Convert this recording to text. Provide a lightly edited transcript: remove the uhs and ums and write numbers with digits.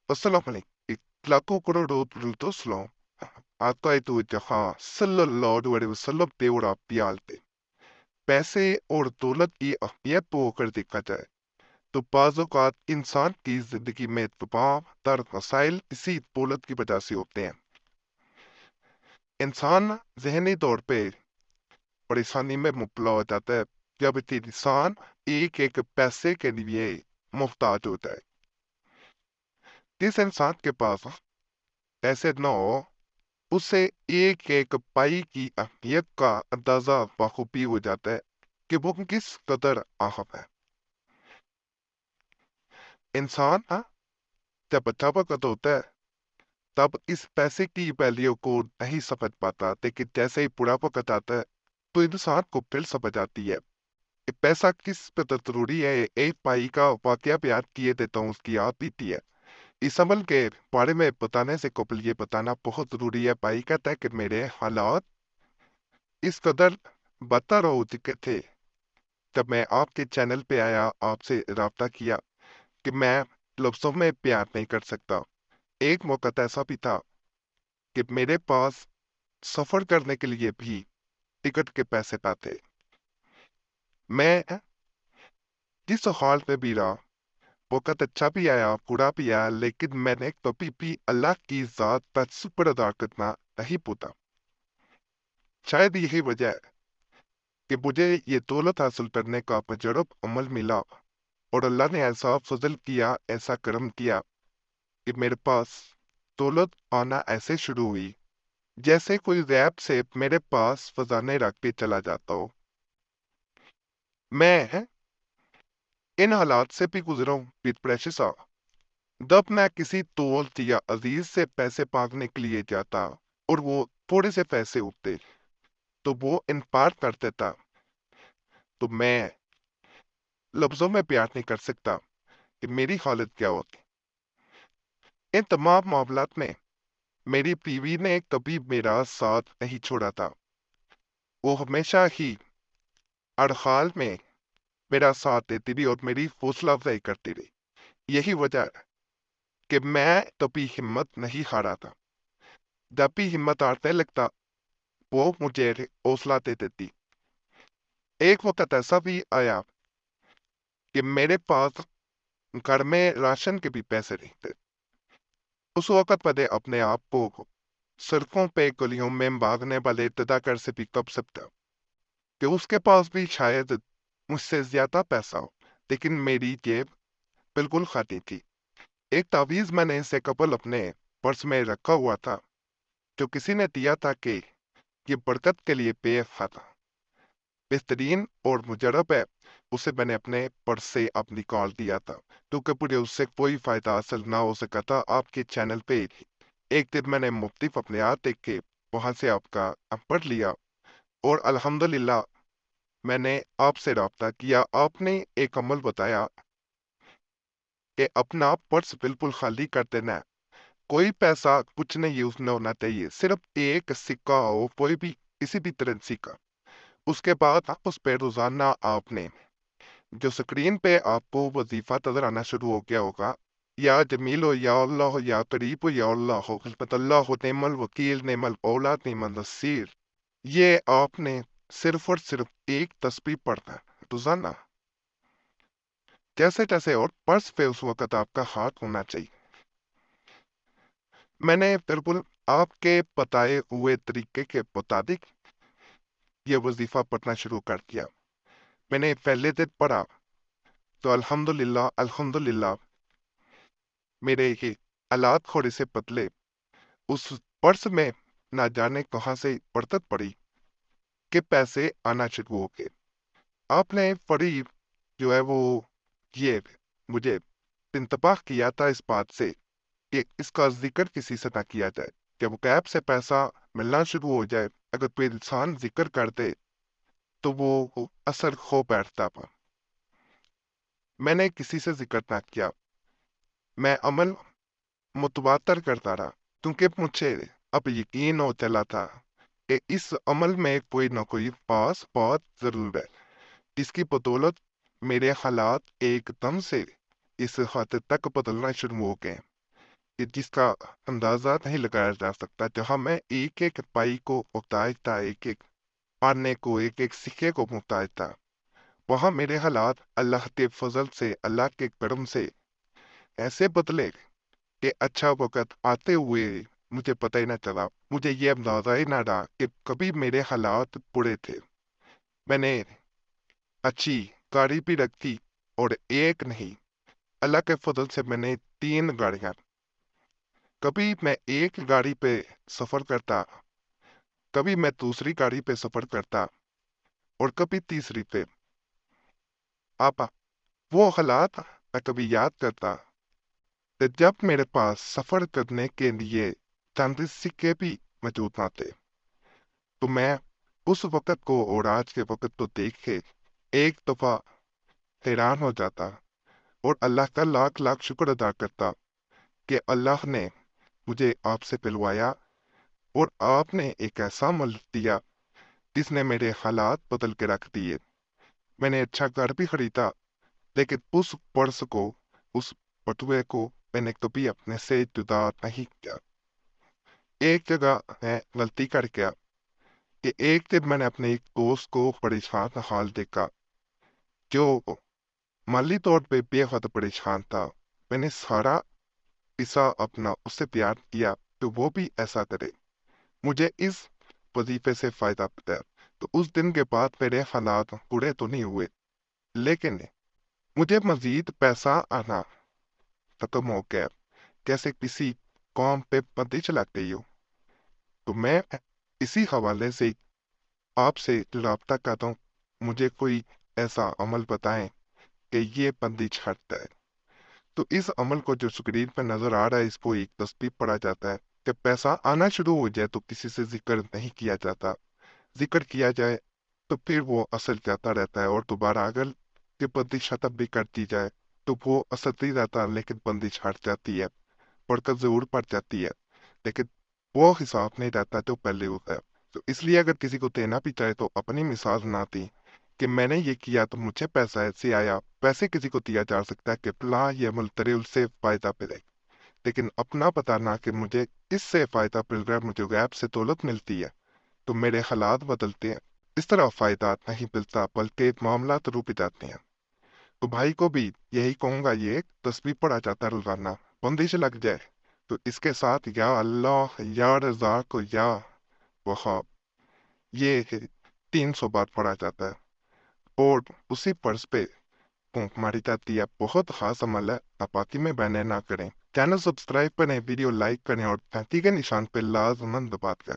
Assalamu alaikum. Laku korodo tultoslo. Atay tu जहाँ सल्लल्लाहु अलैहि वसल्लम पे और आप पियालते पैसे और दौलत की अहमियत को अगर देखा जाए तो बाज़ औक़ात इंसान की जिंदगी में तमाम तर मसाइल इसी दौलत की वजह से होते हैं। इंसान ज़हनी तौर पे परेशानी में मुब्तला हो जाता है जब इंसान एक एक पैसे के लिए मुफ्ताज होता है। जिस इंसान के पास पैसे न हो उससे एक एक पाई की अहमियत का अंदाजा बखूबी हो जाता है कि वो किस कदर अहम है। इंसान जब बच्चा वक्त होता है तब इस पैसे की वैल्यू को नहीं समझ पाता, लेकिन जैसे ही बुढ़ा वक्त आता है तो इंसान को फिर समझ आती है कि पैसा किस कदर जरूरी है। एक पाई का वाकया बयान किए देता हूँ, उसकी याद बीती है। इस अमल के बारे में बताने से कबल ये बताना बहुत जरूरी है। भाई कहता है कि मेरे हालात इस कदर बदतर हो चुके थे जब मैं आपके चैनल पे आया, आपसे राब्ता किया कि मैं लफ्ज़ों में प्यार नहीं कर सकता। एक मौका ऐसा भी था कि मेरे पास सफ़र करने के लिए भी टिकट के पैसे ना थे। मैं जिस हाल में भी रहा, वक़्त अच्छा भी आया, बुरा भी आया, लेकिन मैंने कभी भी अल्लाह की ज़ात का शुक्र अदा करना नहीं भूला। शायद यही वजह है कि मुझे ये दौलत हासिल करने का तजुर्ब अमल मिला और अल्लाह ने ऐसा फजल किया, ऐसा करम किया कि मेरे पास दौलत आना ऐसे शुरू हुई जैसे कोई गैब से मेरे पास खजाने रख के चला जाता हो। मैं इन हालात से भी गुजरा हूँ विद प्रेशियस। जब मैं किसी दोस्त या अजीज से पैसे मांगने के लिए जाता और वो थोड़े से पैसे होते तो वो इनकार कर देता, तो मैं लफ्जों में बयान नहीं कर सकता कि मेरी हालत क्या होती। इन तमाम मामलात में मेरी बीवी ने कभी मेरा साथ नहीं छोड़ा था। वो हमेशा ही हर हाल में मेरा साथ देती रही और मेरी हौसला अफजाई करती रही। यही वजह है कि मैं कभी हिम्मत नहीं हारा था। जब भी हिम्मत हारने लगता वो मुझे हौसला दे देती। एक वक्त ऐसा भी आया कि मेरे पास घर में राशन के भी पैसे नहीं थे। उस वक्त मैंने अपने आप को सड़कों पे गलियों में भागने वाले तदाकर से भी कब सकता कि उसके पास भी शायद मुझसे ज्यादा पैसा हो, लेकिन मेरी जेब बिल्कुल खाली थी। एक तावीज मैंने इससे कबल अपने पर्स में रखा हुआ था जो किसी ने दिया था कि ये बरकत के लिए बेहद था, बेहतरीन और मुजरब है। उसे मैंने अपने पर्स से अब निकाल दिया था क्योंकि मुझे उससे कोई फायदा हासिल ना हो सका था। आपके चैनल पे एक दिन मैंने मुफ्तिफ अपने आप देख के वहां से आपका पढ़ लिया और अल्हम्दुलिल्लाह मैंने आपसे राब्ता किया। आपने एक अमल बताया कि अपना पर्स बिल्कुल खाली कर देना है। कोई पैसा कुछ नहीं यूज न होना चाहिए, सिर्फ एक सिक्का हो कोई भी किसी भी करेंसी का। उसके बाद आप उस पे रोजाना आपने जो स्क्रीन पे आपको वजीफा नजर आना शुरू हो गया होगा, या जमील हो या अल्लाह हो या करीब हो या अल्लाह हो खिलफत अल्लाह हो नेमल वकील नेमल औलाद नेमल नसीर, ये आपने सिर्फ और सिर्फ एक तस्बीह पढ़ना है रोजाना। जैसे जैसे और पर्स पे उस वक्त आपका हाथ होना चाहिए। मैंने बिल्कुल आपके बताए हुए तरीके के मुताबिक ये वजीफा पढ़ना शुरू कर दिया। मैंने पहले दिन पढ़ा तो अल्हम्दुलिल्लाह अल्हम्दुलिल्लाह मेरे ये हालात थोड़े से बदले। उस पर्स में ना जाने कहां से बरकत पड़ी कि पैसे आना शुरू हो गए। आपने बड़ी जो है वो ये मुझे इंतबाह किया था इस बात से कि इसका जिक्र किसी से ना किया जाए। जब गैब से पैसा मिलना शुरू हो जाए, अगर कोई इंसान जिक्र कर दे तो वो असर खो बैठता था। मैंने किसी से जिक्र ना किया, मैं अमल मुतवातर करता रहा क्योंकि मुझे अब यकीन हो चला था कि इस अमल में कोई ना कोई पास बहुत जरूर है जिसकी बदौलत मेरे हालात एकदम से इस हद तक बदलना शुरू हो गए। کہ جس کا اندازہ نہیں لگایا جا سکتا، جہاں میں ایک ایک پائی کو محتاج تھا، ایک ایک پانے کو، ایک ایک سکے کو محتاج تھا، وہاں میرے حالات اللہ کے فضل سے، اللہ کے کرم سے ایسے بدلے کہ اچھا وقت آتے ہوئے مجھے پتہ ہی نہ چلا، مجھے یہ اندازہ ہی نہ رہا کہ کبھی میرے حالات برے تھے۔ میں نے اچھی گاڑی بھی رکھی، اور ایک نہیں، اللہ کے فضل سے میں نے 3 گاڑیاں۔ کبھی میں ایک گاڑی پہ سفر کرتا، کبھی میں دوسری گاڑی پہ سفر کرتا، اور کبھی تیسری پہ۔ آپا وہ حالات میں کبھی یاد کرتا کہ جب میرے پاس سفر کرنے کے لیے چند سکے بھی موجود نہ تھے، تو میں اس وقت کو اور آج کے وقت کو دیکھ کے ایک دفعہ حیران ہو جاتا، اور اللہ کا لاکھ لاکھ شکر ادا کرتا کہ اللہ نے مجھے آپ سے پلوایا، اور آپ نے ایک ایسا عمل دیا جس نے میرے حالات بدل کے رکھ دیے۔ میں نے اچھا گھر بھی خریدا، لیکن اس پرس کو، اس بٹوے کو میں نے کبھی اپنے سے جدا نہیں کیا۔ ایک جگہ میں غلطی کر گیا کہ ایک دن میں نے اپنے ایک دوست کو پریشان حال دیکھا، جو مالی طور پہ بے حد پریشان تھا۔ میں نے سارا پیسہ اپنا اس سے بیان کیا کہ وہ بھی ایسا کرے، مجھے اس وظیفے سے فائدہ ملتا ہے۔ تو اس دن کے بعد میرے حالات برے تو نہیں ہوئے، لیکن مجھے مزید پیسہ آنا ختم ہو گیا، جیسے کسی قوم پہ بندش لگ گئی ہو۔ تو میں اسی حوالے سے آپ سے رابطہ کرتا ہوں، مجھے کوئی ایسا عمل بتائیں کہ یہ بندش ہٹتا ہے۔ تو اس عمل کو جو اسکرین پہ نظر آ رہا ہے، اس کو ایک تسبیح پڑھا جاتا ہے کہ پیسہ آنا شروع ہو جائے تو کسی سے ذکر نہیں کیا جاتا، ذکر کیا جائے تو پھر وہ اثر جاتا رہتا ہے، اور دوبارہ اگر یہ بندش ختم بھی کر دی جائے تو وہ اثر نہیں رہتا، لیکن بندش ہٹ جاتی ہے، برکت ضرور پڑ جاتی ہے، لیکن وہ حساب نہیں رہتا جو پہلے ہوتا ہے۔ تو اس لیے اگر کسی کو دینا بھی چاہے تو اپنی مثال نہ دیں کہ میں نے یہ کیا تو مجھے پیسہ ایسے آیا۔ پیسے کسی کو دیا جا سکتا ہے کہ فلاں یہ عمل کرے، اس سے فائدہ ملے، لیکن اپنا بتانا کہ مجھے اس سے فائدہ مل رہا ہے، مجھے غیب سے دولت ملتی ہے تو میرے حالات بدلتے ہیں، اس طرح فائدہ نہیں ملتا بلکہ معاملات روپ جاتے ہیں۔ تو بھائی کو بھی یہی کہوں گا، یہ ایک تسبیح پڑھا جاتا ہے روزانہ، بندش لگ جائے تو اس کے ساتھ یا اللہ، یا رزاق، یا وہاب، یہ 300 بار پڑھا جاتا ہے، اور اسی پرس پہ پھونک ماری جاتی ہے۔ بہت خاص عمل ہے، ناپاکی میں بہنے نہ کریں۔ چینل سبسکرائب کریں، ویڈیو لائک کریں، اور 35 کے نشان پہ لازماً دبا دیں۔